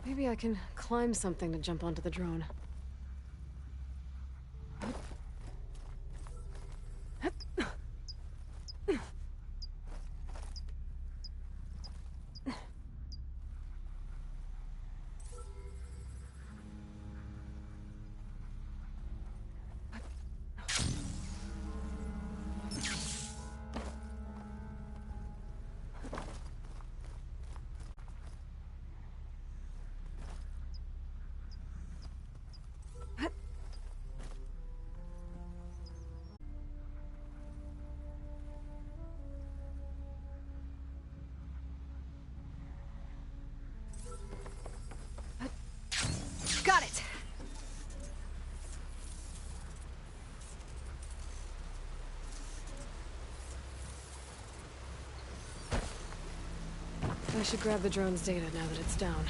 Maybe I can climb something to jump onto the drone. Got it! I should grab the drone's data now that it's down.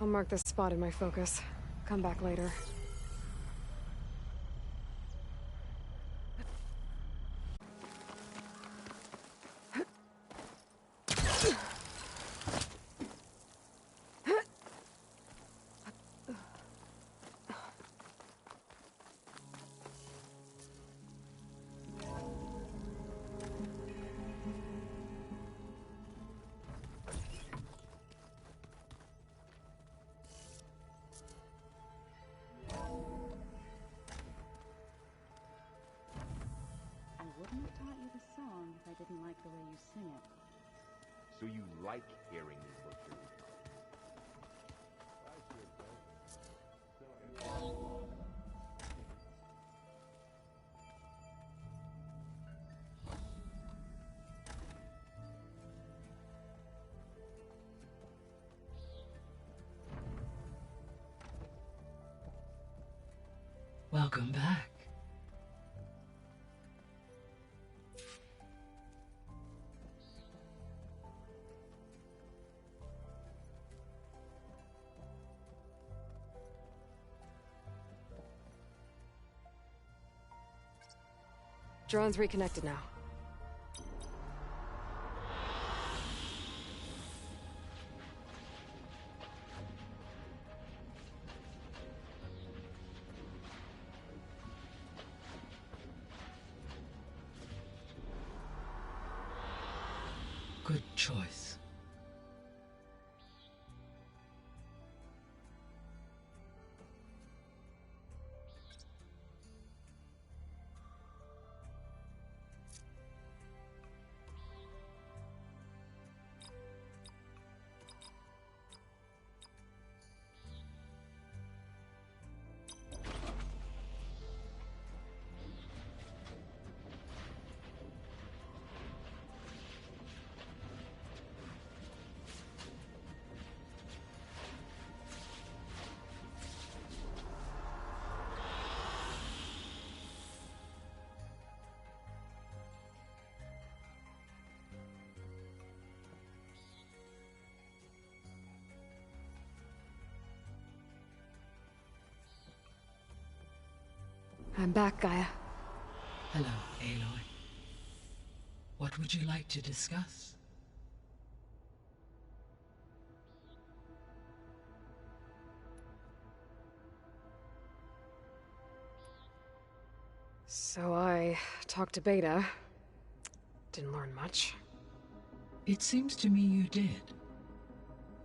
I'll mark this spot in my focus. Come back later. I wouldn't have taught you the song if I didn't like the way you sing it. So you like hearing me butcher? Welcome back. Drone's reconnected now. Good choice. I'm back, Gaia. Hello, Aloy. What would you like to discuss? So I talked to Beta. Didn't learn much. It seems to me you did.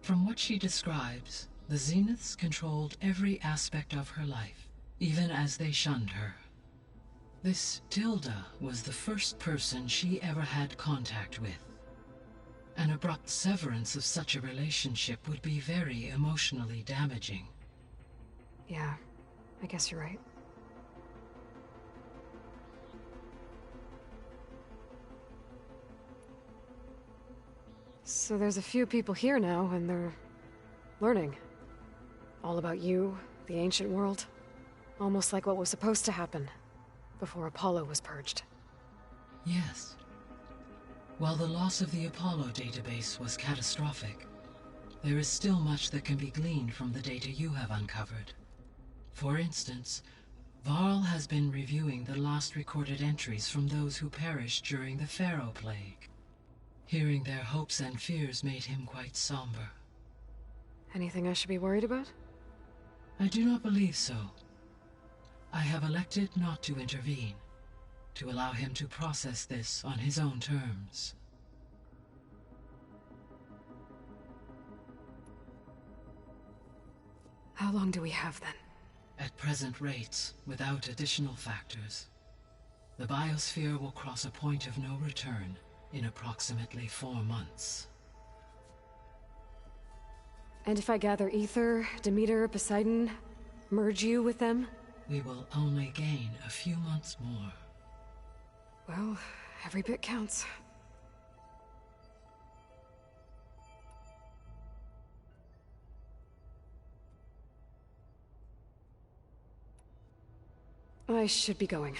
From what she describes, the Zeniths controlled every aspect of her life, even as they shunned her. This Tilda was the first person she ever had contact with. An abrupt severance of such a relationship would be very emotionally damaging. Yeah, I guess you're right. So there's a few people here now, and they're learning. All about you, the ancient world. Almost like what was supposed to happen before Apollo was purged. Yes. While the loss of the Apollo database was catastrophic, there is still much that can be gleaned from the data you have uncovered. For instance, Varl has been reviewing the last recorded entries from those who perished during the Pharaoh Plague. Hearing their hopes and fears made him quite somber. Anything I should be worried about? I do not believe so. I have elected not to intervene, to allow him to process this on his own terms. How long do we have then? At present rates, without additional factors, the biosphere will cross a point of no return in approximately 4 months. And if I gather Ether, Demeter, Poseidon, merge you with them? We will only gain a few months more. Well, every bit counts. I should be going.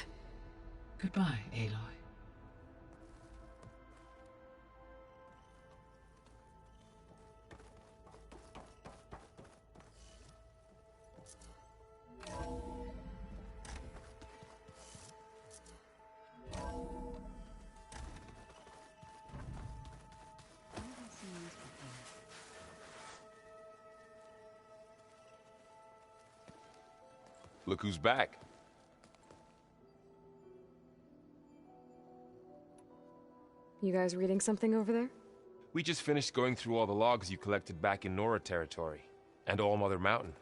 Goodbye, Aloy. Look who's back. You guys reading something over there? We just finished going through all the logs you collected back in Nora territory, and All Mother Mountain.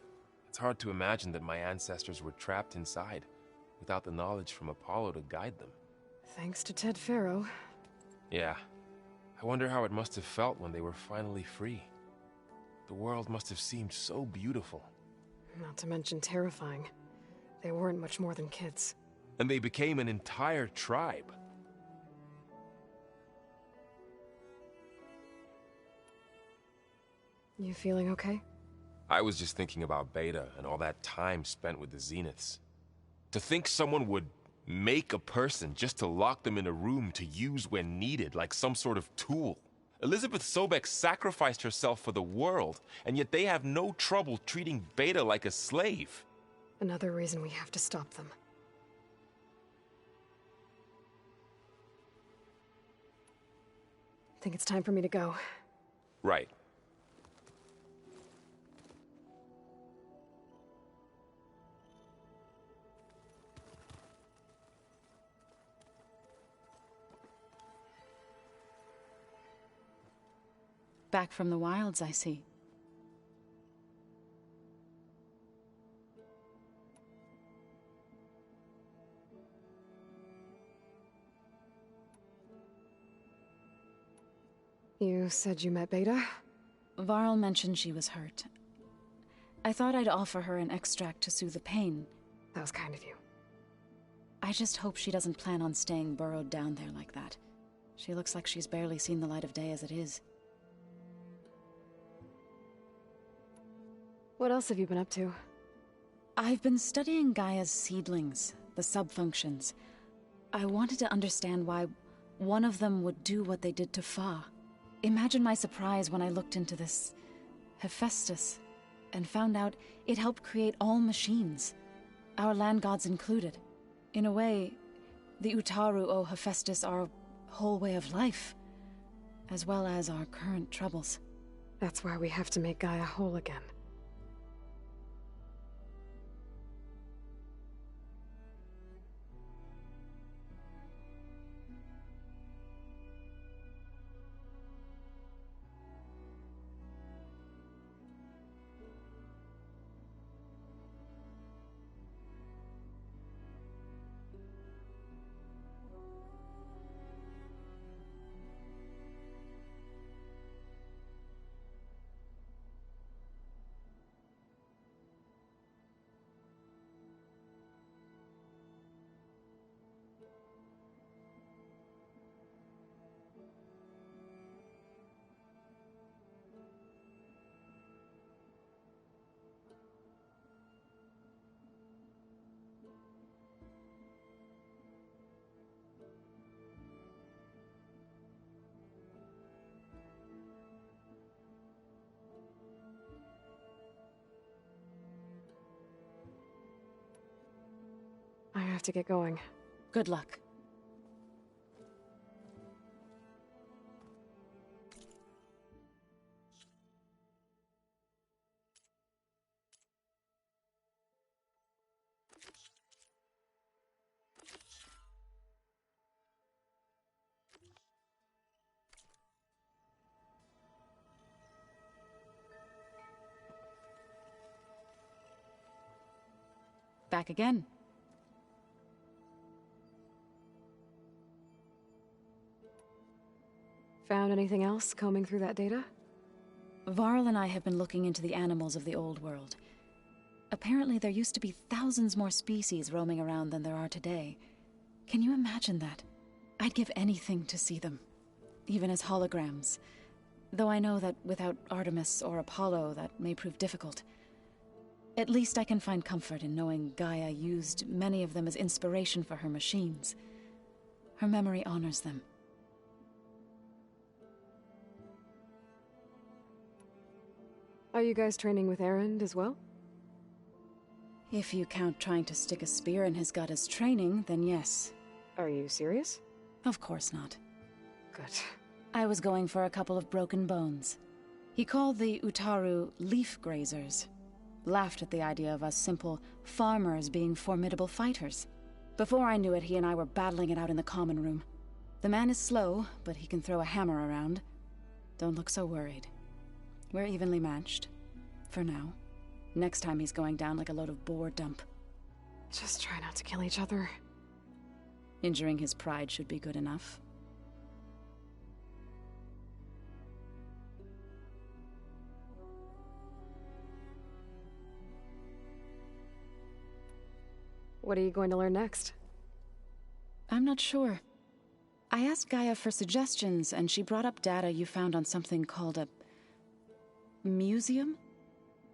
It's hard to imagine that my ancestors were trapped inside, without the knowledge from Apollo to guide them. Thanks to Ted Faro. Yeah. I wonder how it must have felt when they were finally free. The world must have seemed so beautiful. Not to mention terrifying. They weren't much more than kids. And they became an entire tribe. You feeling okay? I was just thinking about Beta and all that time spent with the Zeniths. To think someone would make a person just to lock them in a room to use when needed, like some sort of tool. Elizabeth Sobek sacrificed herself for the world, and yet they have no trouble treating Beta like a slave. Another reason we have to stop them. I think it's time for me to go. Right. Back from the wilds, I see. You said you met Beta? Varl mentioned she was hurt. I thought I'd offer her an extract to soothe the pain. That was kind of you. I just hope she doesn't plan on staying burrowed down there like that. She looks like she's barely seen the light of day as it is. What else have you been up to? I've been studying Gaia's seedlings, the subfunctions. I wanted to understand why one of them would do what they did to Fa. Imagine my surprise when I looked into this Hephaestus and found out it helped create all machines, our land gods included. In a way, the Utaru owe Hephaestus our whole way of life, as well as our current troubles. That's why we have to make Gaia whole again. to get going. Good luck. Back again. Found anything else combing through that data? Varl and I have been looking into the animals of the old world. Apparently there used to be thousands more species roaming around than there are today. Can you imagine that? I'd give anything to see them, even as holograms. Though I know that without Artemis or Apollo, that may prove difficult. At least I can find comfort in knowing Gaia used many of them as inspiration for her machines. Her memory honors them. Are you guys training with Erend as well? If you count trying to stick a spear in his gut as training, then yes. Are you serious? Of course not. Good. I was going for a couple of broken bones. He called the Utaru leaf grazers. Laughed at the idea of us simple farmers being formidable fighters. Before I knew it, he and I were battling it out in the common room. The man is slow, but he can throw a hammer around. Don't look so worried. We're evenly matched. For now. Next time he's going down like a load of boar dump. Just try not to kill each other. Injuring his pride should be good enough. What are you going to learn next? I'm not sure. I asked Gaia for suggestions, and she brought up data you found on something called a museum?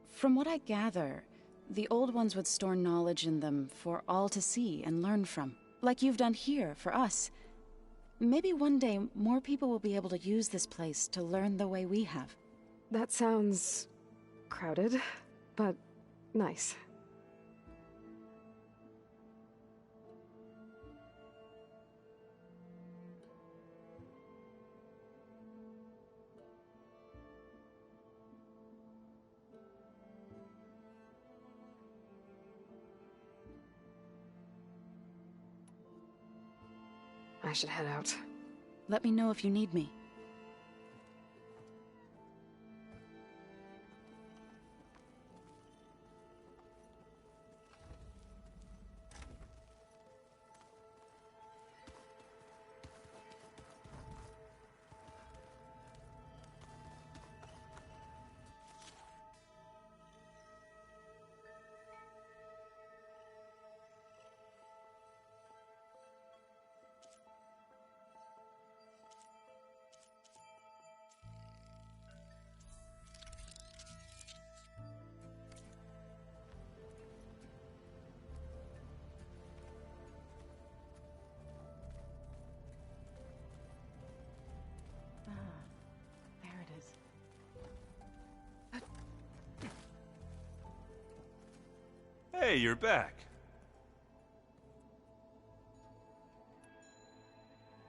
From what I gather, the old ones would store knowledge in them for all to see and learn from. Like you've done here, for us. Maybe one day, more people will be able to use this place to learn the way we have. That sounds crowded, but nice. I should head out. Let me know if you need me. Hey, you're back.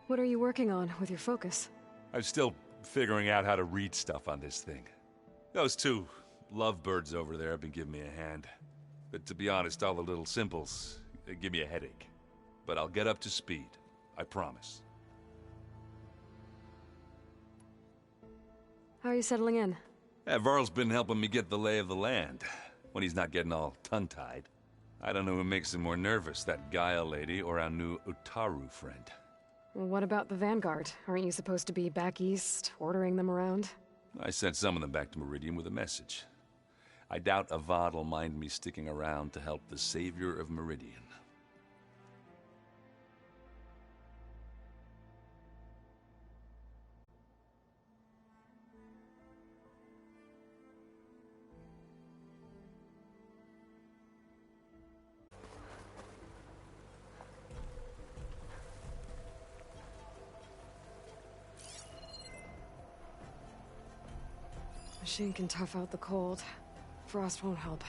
What are you working on with your focus? I'm still figuring out how to read stuff on this thing. Those two lovebirds over there have been giving me a hand. But to be honest, all the little simples, they give me a headache. But I'll get up to speed. I promise. How are you settling in? Varl's been helping me get the lay of the land. When he's not getting all tongue-tied. I don't know who makes him more nervous, that Gaia lady or our new Utaru friend. Well, what about the Vanguard? Aren't you supposed to be back east, ordering them around? I sent some of them back to Meridian with a message. I doubt Avad'll mind me sticking around to help the savior of Meridian. Machine can tough out the cold. Frost won't help.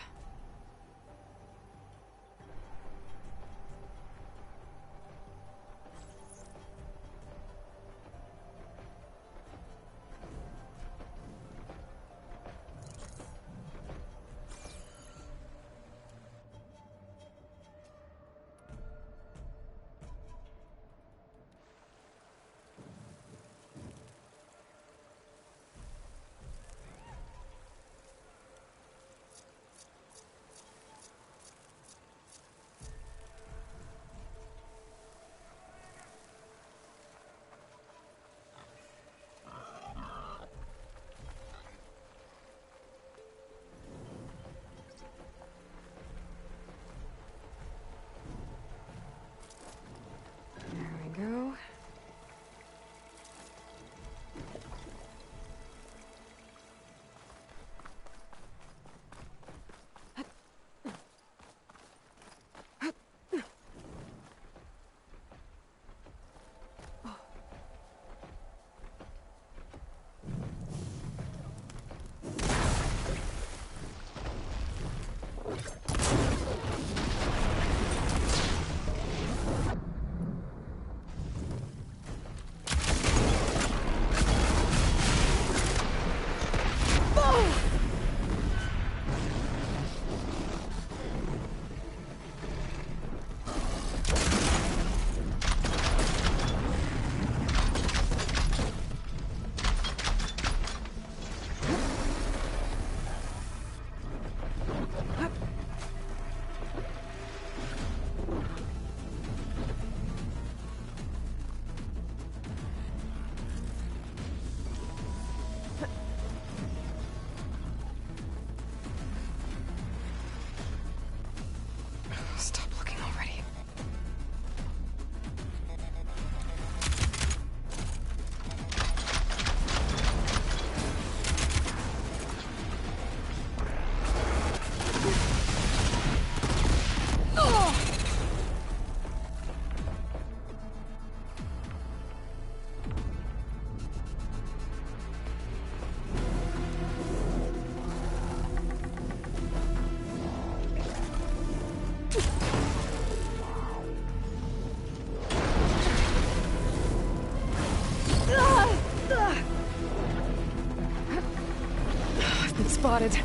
spotted.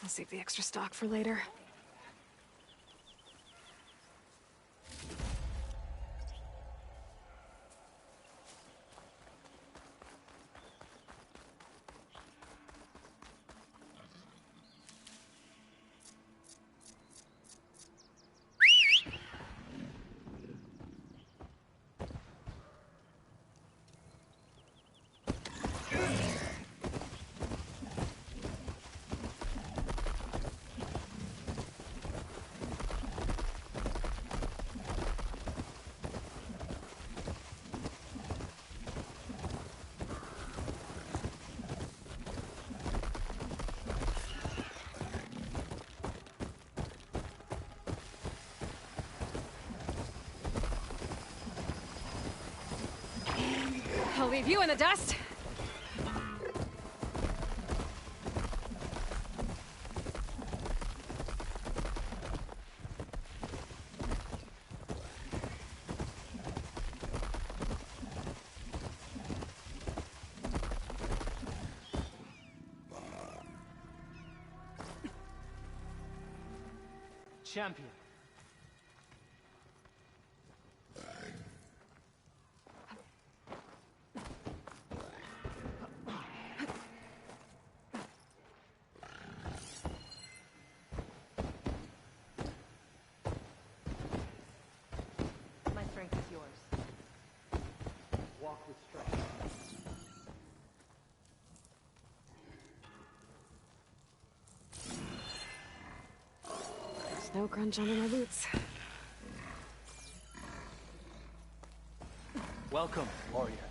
I'll save the extra stock for later. I'll leave you in the dust. Champion. My strength is yours. Walk with strength. There's no grunge under my boots. Welcome, warrior.